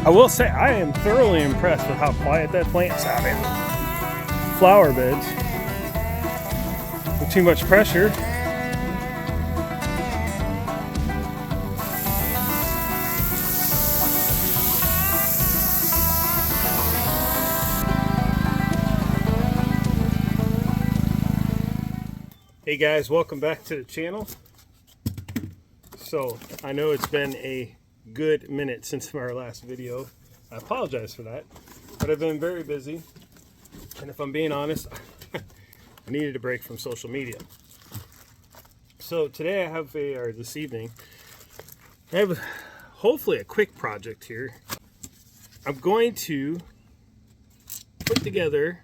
I will say I am thoroughly impressed with how quiet that plant sounded. Flower beds with too much pressure. Hey guys, welcome back to the channel. So I know it's been a good minute since our last video. I apologize for that, but I've been very busy, and if I'm being honest, I needed a break from social media. So today I have this evening, I have hopefully a quick project here. I'm going to put together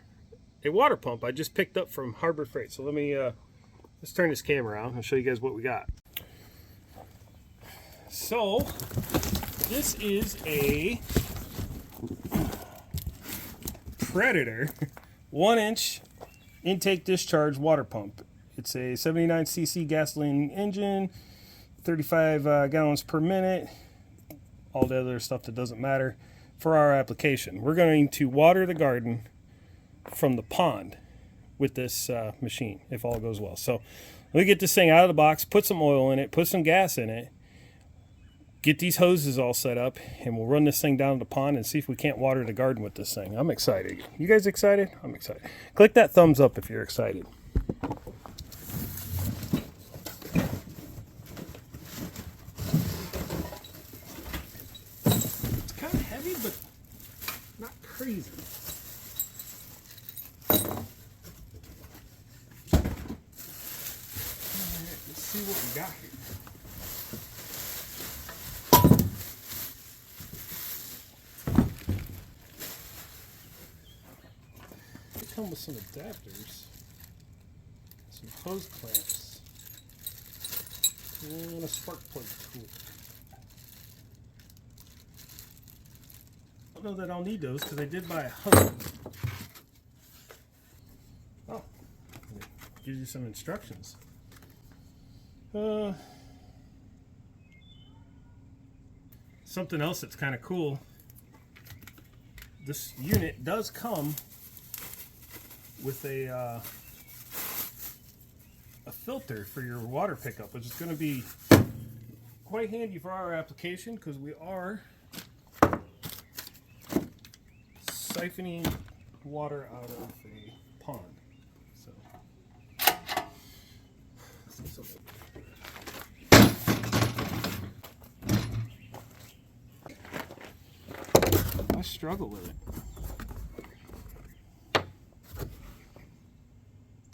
a water pump I just picked up from Harbor Freight. So let's turn this camera around and show you guys what we got. So this is a Predator 1-inch intake discharge water pump. It's a 79cc gasoline engine, 35 gallons per minute, all the other stuff that doesn't matter for our application. We're going to water the garden from the pond with this machine if all goes well. So let me get this thing out of the box, put some oil in it, put some gas in it, get these hoses all set up, and we'll run this thing down to the pond and see if we can't water the garden with this thing. I'm excited. You guys excited? I'm excited. Click that thumbs up if you're excited. It's kind of heavy, but not crazy. Let's see what we got here. They come with some adapters, some hose clamps, and a spark plug tool. I don't know that I'll need those because I did buy a hose. Oh, it gives you some instructions. Something else that's kind of cool, this unit does come with a filter for your water pickup, which is going to be quite handy for our application because we are siphoning water out of a pond. So I struggle with it.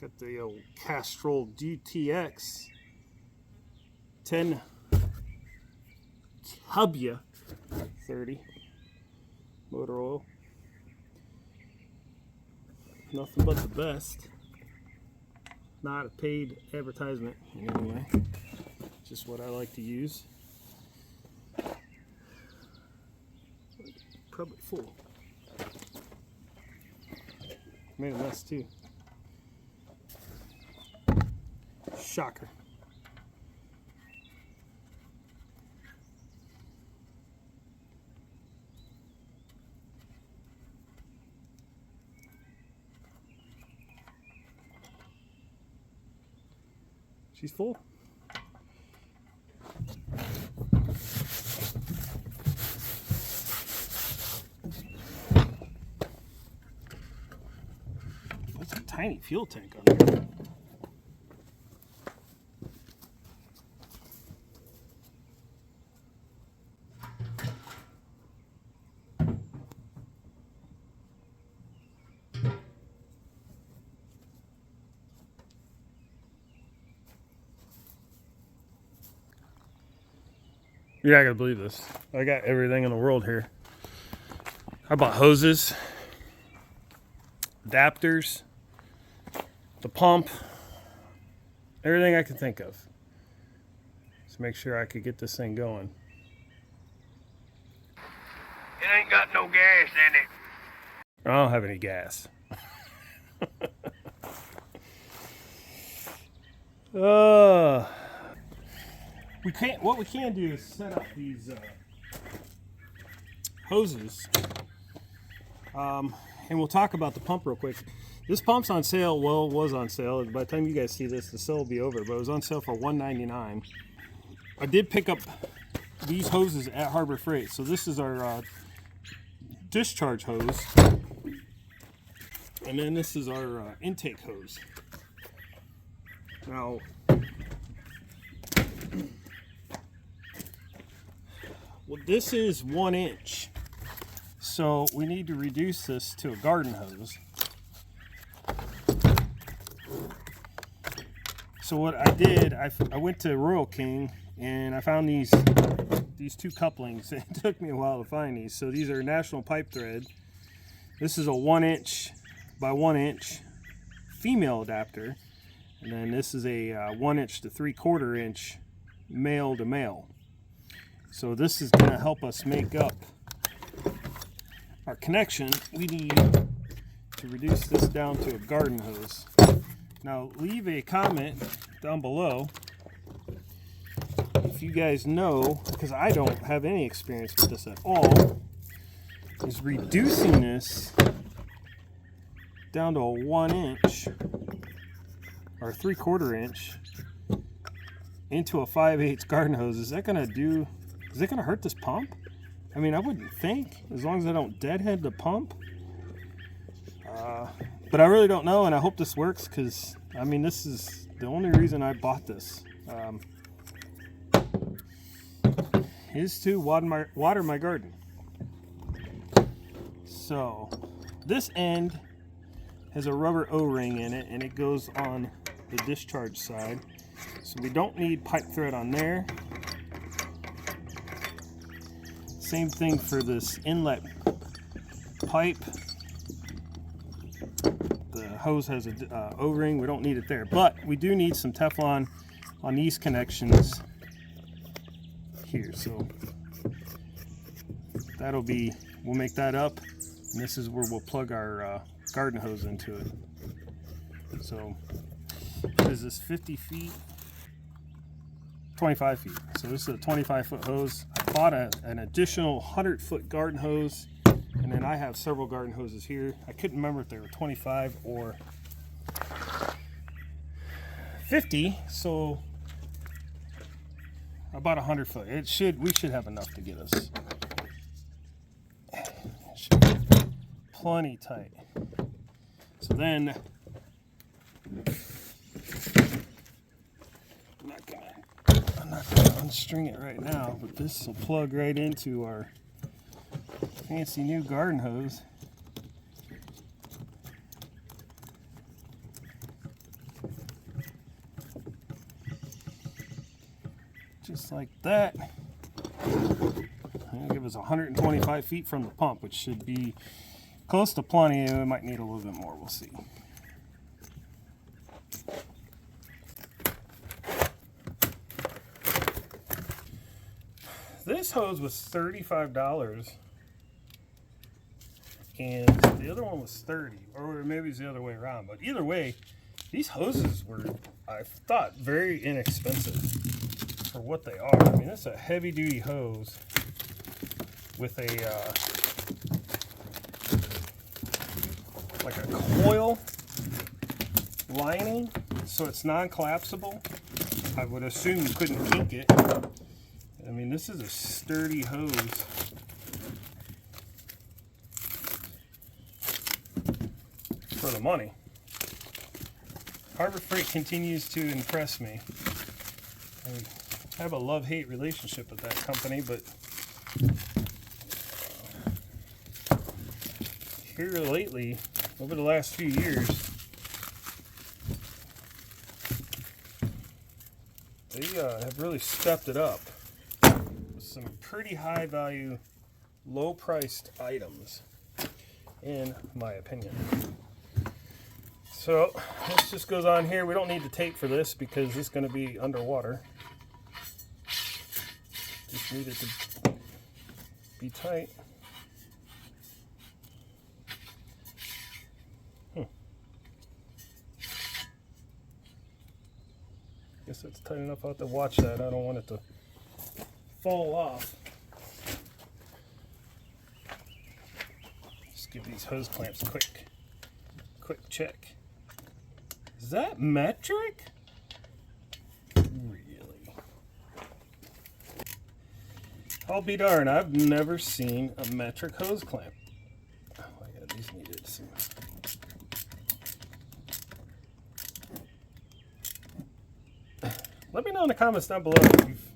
Got the old Castrol GTX 10 Hubya 30 motor oil. Nothing but the best. Not a paid advertisement in any way. Just what I like to use. Probably full. Made a mess too. Shocker. She's full. That's a tiny fuel tank on there. You're not gonna believe this. I got everything in the world here. I bought hoses, adapters, the pump, everything I could think of to make sure I could get this thing going. It ain't got no gas in it. I don't have any gas. What we can do is set up these hoses. And we'll talk about the pump real quick. This pump's on sale. Well, it was on sale. By the time you guys see this, the sale will be over. But it was on sale for $199. I did pick up these hoses at Harbor Freight. So this is our discharge hose, and then this is our intake hose. Now, well, this is 1 inch, so we need to reduce this to a garden hose. So what I did, I went to Royal King and I found these two couplings. It took me a while to find these. So these are National Pipe Thread. This is a 1 inch by 1 inch female adapter, and then this is a 1 inch to 3/4 inch male to male. So this is going to help us make up our connection. We need to reduce this down to a garden hose. Now leave a comment down below if you guys know, because I don't have any experience with this at all, is reducing this down to a 1 inch or 3/4 inch into a 5/8 garden hose. Is that gonna hurt this pump? I mean, I wouldn't think, as long as I don't deadhead the pump. But I really don't know, and I hope this works, because I mean, this is the only reason I bought this. Is to water my garden. So this end has a rubber O-ring in it, and it goes on the discharge side. So we don't need pipe thread on there. Same thing for this inlet pipe. The hose has a O-ring. We don't need it there, but we do need some Teflon on these connections here. So we'll make that up, and this is where we'll plug our garden hose into it. So what is this, 50 feet? 25 feet. So this is a 25-foot hose. I bought an additional 100-foot garden hose, and then I have several garden hoses here. I couldn't remember if they were 25 or 50, so I bought 100-foot. We should have enough to get us. It should be plenty tight. So then I'm not gonna unstring it right now, but this will plug right into our fancy new garden hose. Just like that. It'll give us 125 feet from the pump, which should be close to plenty. We might need a little bit more, we'll see. This hose was $35, and the other one was $30, or maybe it's the other way around. But either way, these hoses were, I thought, very inexpensive for what they are. I mean, it's a heavy-duty hose with a like a coil lining, so it's non-collapsible. I would assume you couldn't kink it. I mean, this is a sturdy hose. For the money. Harbor Freight continues to impress me. I have a love-hate relationship with that company, but here lately, over the last few years, they have really stepped it up. Some pretty high value, low priced items, in my opinion. So this just goes on here. We don't need the tape for this because it's going to be underwater. Just need it to be tight. Guess it's tight enough. I'll have to watch that. I don't want it to fall off. Just give these hose clamps a quick check. Is that metric? Really? I'll be darned, I've never seen a metric hose clamp. Oh my god, these needed some. Let me know in the comments down below if you've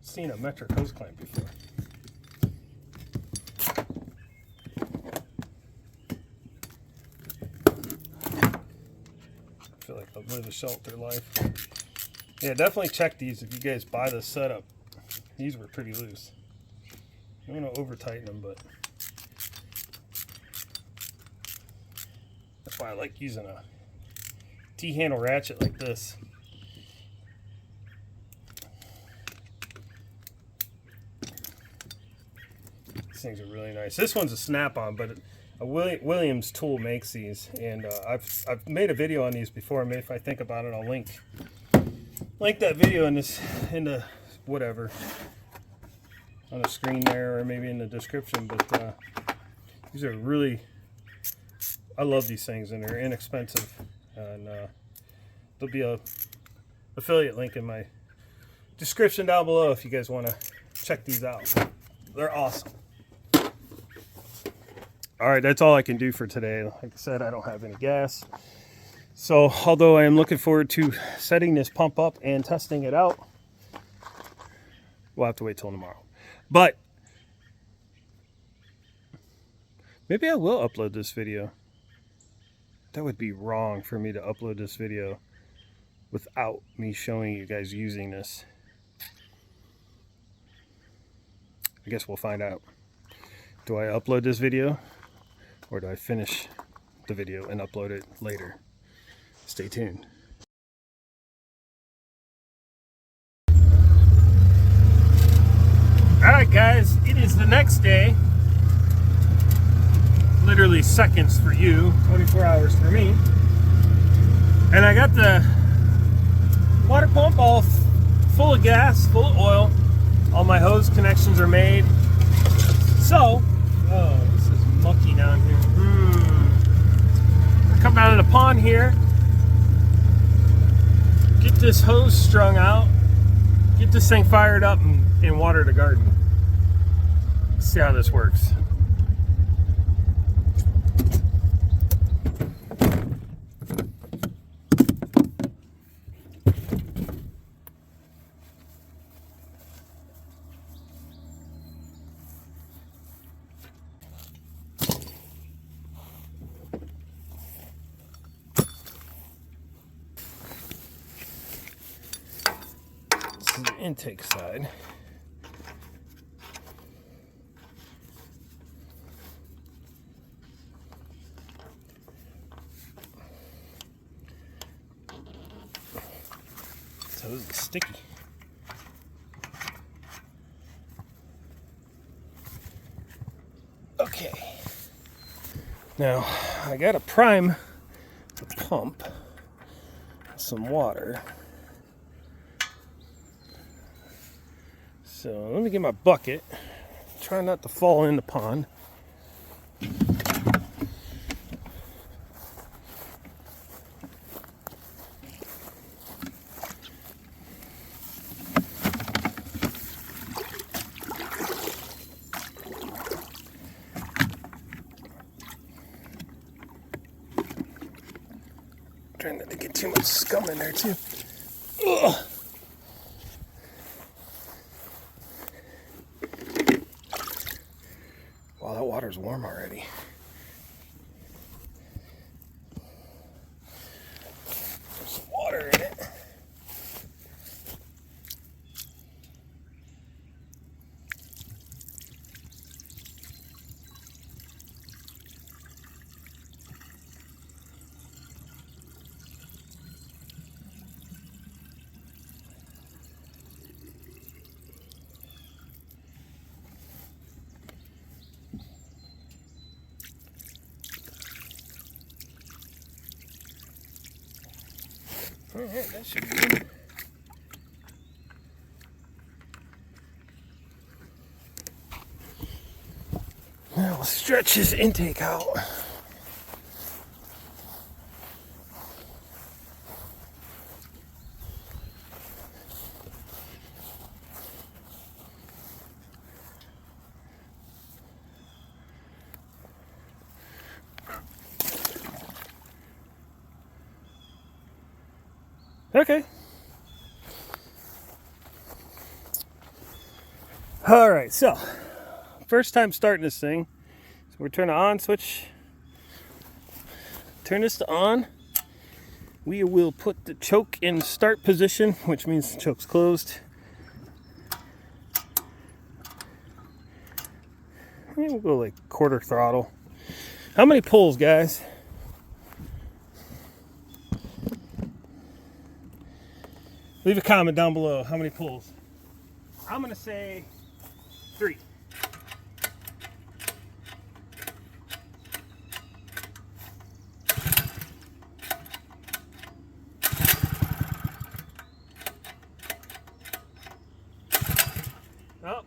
seen a metric hose clamp before. I feel like they'll live a shelter life. Yeah, definitely check these if you guys buy this setup. These were pretty loose. I'm going to over tighten them, but that's why I like using a T-handle ratchet like this. These things are really nice. This one's a snap-on, but a Williams tool makes these, and I've made a video on these before. Maybe if I think about it, I'll link that video in the whatever on the screen there, or maybe in the description. But these are really, I love these things, and they're inexpensive, and there'll be a affiliate link in my description down below if you guys want to check these out. They're awesome. All right, that's all I can do for today. Like I said, I don't have any gas. So although I am looking forward to setting this pump up and testing it out, we'll have to wait till tomorrow. But maybe I will upload this video. That would be wrong for me to upload this video without me showing you guys using this. I guess we'll find out. Do I upload this video, or do I finish the video and upload it later? Stay tuned. Alright guys, it is the next day. Literally seconds for you, 24 hours for me. And I got the water pump all full of gas, full of oil. All my hose connections are made. So, oh, this is mucky down here. Come out of the pond here, get this hose strung out, get this thing fired up, and water the garden. Let's see how this works. The intake side. So this is sticky. Okay. Now I gotta prime the pump with some water. So let me get my bucket. Try not to fall in the pond. Trying not to get too much scum in there too. Ugh. Wow, that water's warm already. There's some water in it. Alright, that should be good. Now we'll stretch his intake out. Okay. All right, so first time starting this thing. So we're turning on switch. Turn this to on. We will put the choke in start position, which means the choke's closed. And we'll go like quarter throttle. How many pulls, guys? Leave a comment down below. How many pulls? I'm gonna say 3. Oh.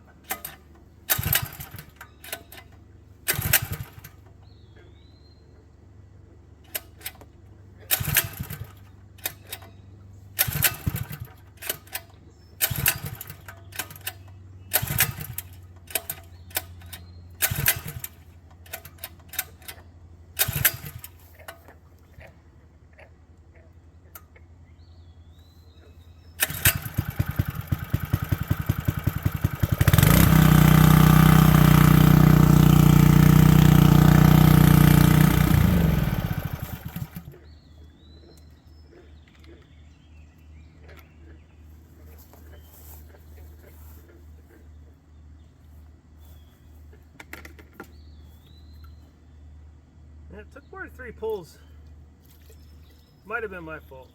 It took more than 3 pulls. Might have been my fault.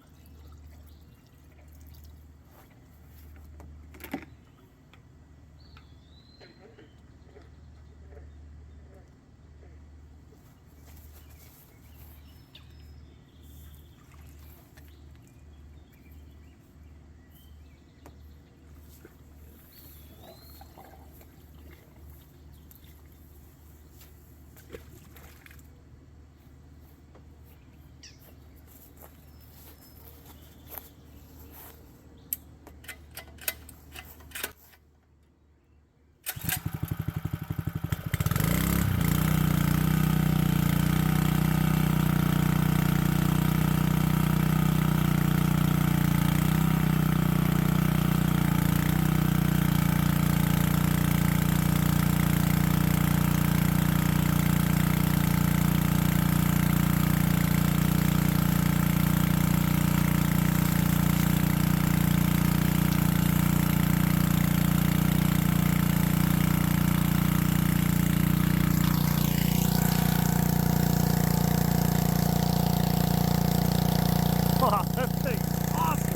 Wow, that thing's awesome.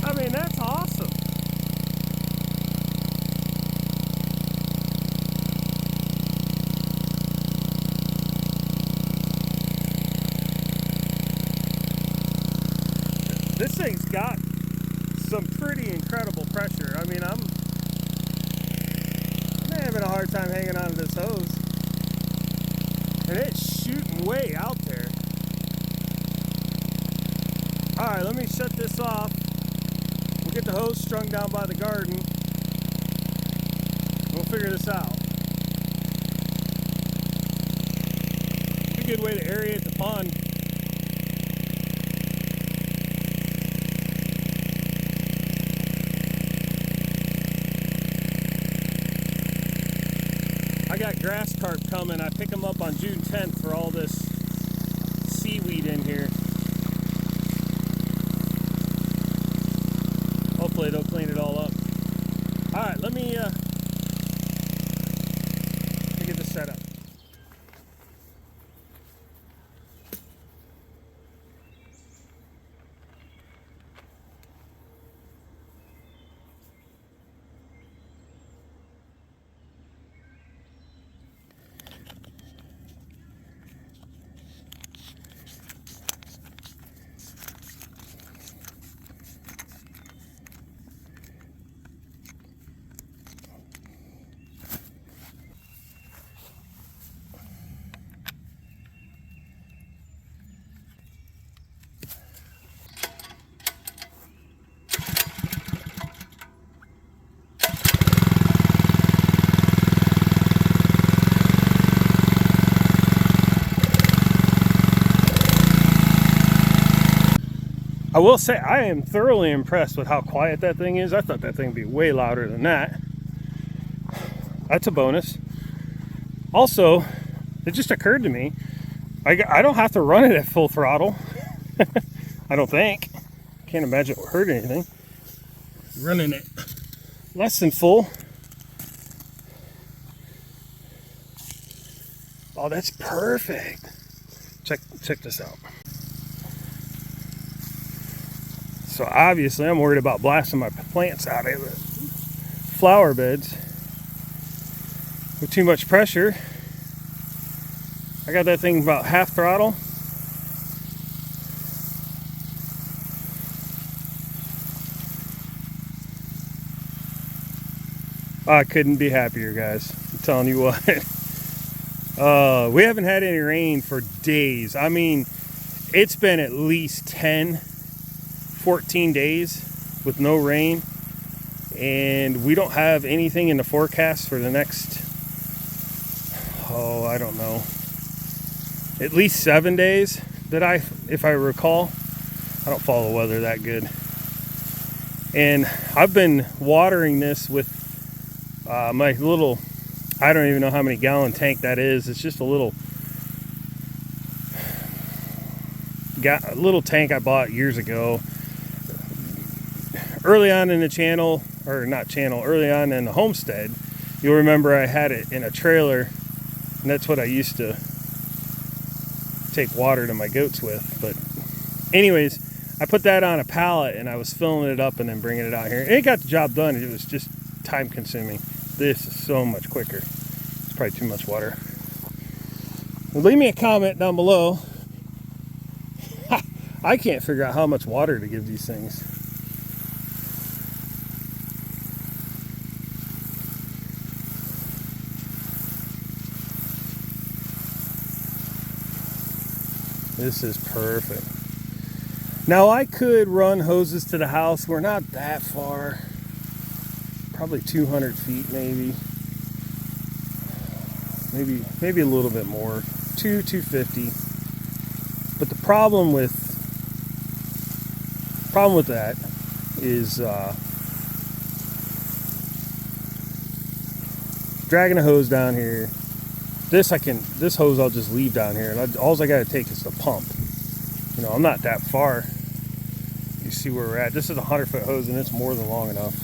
I mean, that's awesome. This thing's got some pretty incredible pressure. I mean, I'm having a hard time hanging on to this hose. And it's shooting way out there. Alright, let me shut this off. We'll get the hose strung down by the garden. We'll figure this out. It's a good way to aerate the pond. I got grass carp coming. I pick them up on June 10th for all this seaweed in here. Hopefully they'll clean it all up. Alright, let me get this set up. I will say I am thoroughly impressed with how quiet that thing is. I thought that thing would be way louder than that. That's a bonus. Also, it just occurred to me, I don't have to run it at full throttle. I don't think. Can't imagine it would hurt anything. Running it less than full. Oh, that's perfect. Check this out. So obviously I'm worried about blasting my plants out of the flower beds with too much pressure. I got that thing about half throttle. I couldn't be happier, guys. I'm telling you what. We haven't had any rain for days. I mean, it's been at least 10, 14 days with no rain. And we don't have anything in the forecast for the next, I don't know, at least 7 days that if I recall. I don't follow the weather that good. And I've been watering this with my little, I don't even know how many gallon tank that is. It's just a little tank I bought years ago. Early on in the channel, or not channel, early on in the homestead, you'll remember I had it in a trailer, and that's what I used to take water to my goats with. But anyways, I put that on a pallet and I was filling it up and then bringing it out here. And it got the job done. It was just time consuming. This is so much quicker. It's probably too much water. Well, leave me a comment down below. I can't figure out how much water to give these things. This is perfect. Now I could run hoses to the house. We're not that far. Probably 200 feet maybe. Maybe a little bit more. 250. But the problem with that is dragging a hose down here. This hose I'll just leave down here, and all I got to take is the pump. You know, I'm not that far. You see where we're at. This is a 100-foot hose, and it's more than long enough.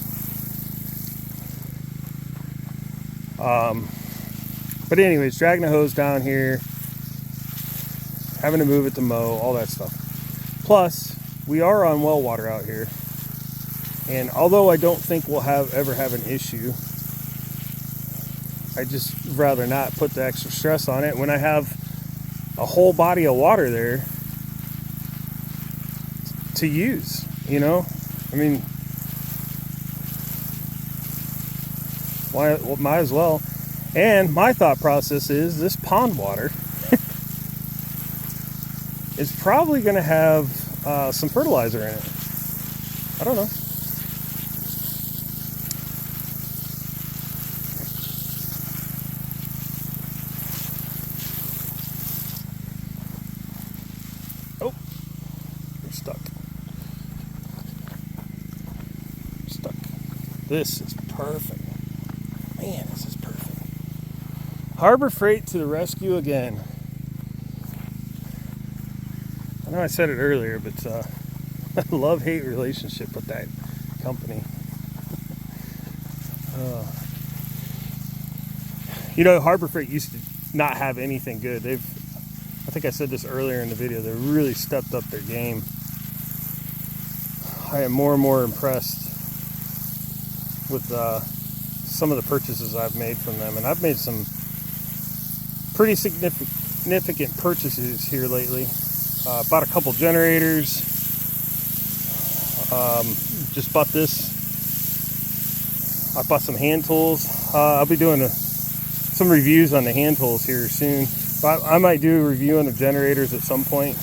But anyways, dragging a hose down here, having to move it to mow, all that stuff. Plus, we are on well water out here, and although I don't think we'll ever have an issue, I just rather not put the extra stress on it when I have a whole body of water there to use, you know? I mean, might as well. And my thought process is this pond water is probably going to have some fertilizer in it. I don't know. This is perfect. Man, this is perfect. Harbor Freight to the rescue again. I know I said it earlier, but a love-hate relationship with that company. You know, Harbor Freight used to not have anything good. I think I said this earlier in the video, they really stepped up their game. I am more and more impressed with some of the purchases I've made from them, and I've made some pretty significant purchases here lately. Bought a couple generators, just bought this. I bought some hand tools. I'll be doing some reviews on the hand tools here soon. I might do a review on the generators at some point.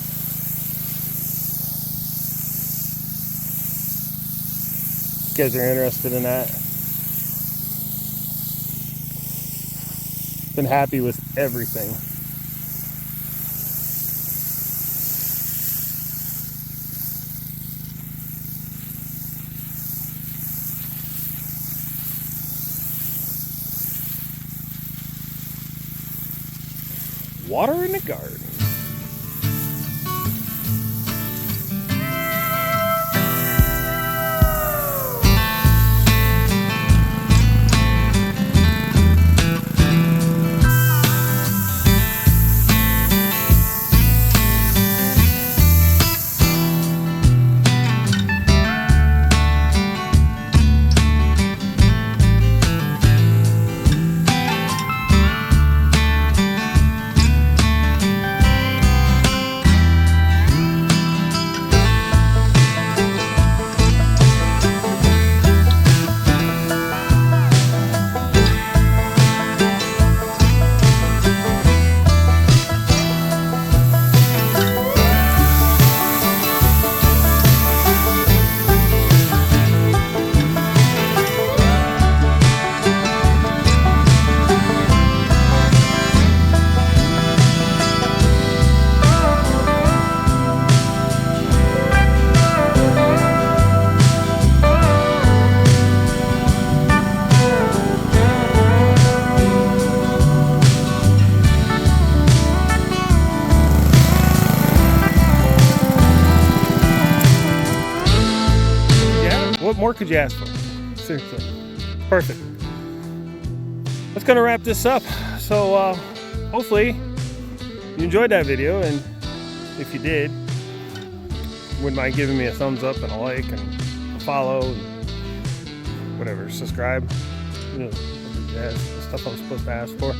If you guys are interested in that. Been happy with everything. water in the garden. What more could you ask for? Seriously. Perfect. That's gonna wrap this up. So hopefully you enjoyed that video, and if you did, wouldn't mind giving me a thumbs up and a like and a follow and whatever, subscribe. You know, the stuff I'm supposed to ask for.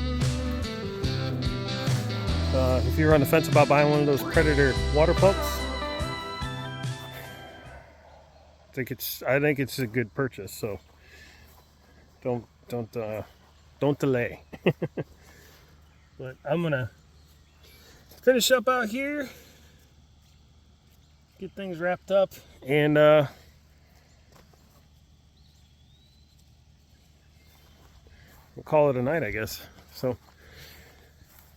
If you're on the fence about buying one of those Predator water pumps, I think it's a good purchase, so don't delay. But I'm gonna finish up out here, get things wrapped up, and we'll call it a night, I guess. So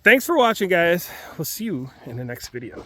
thanks for watching, guys. We'll see you in the next video.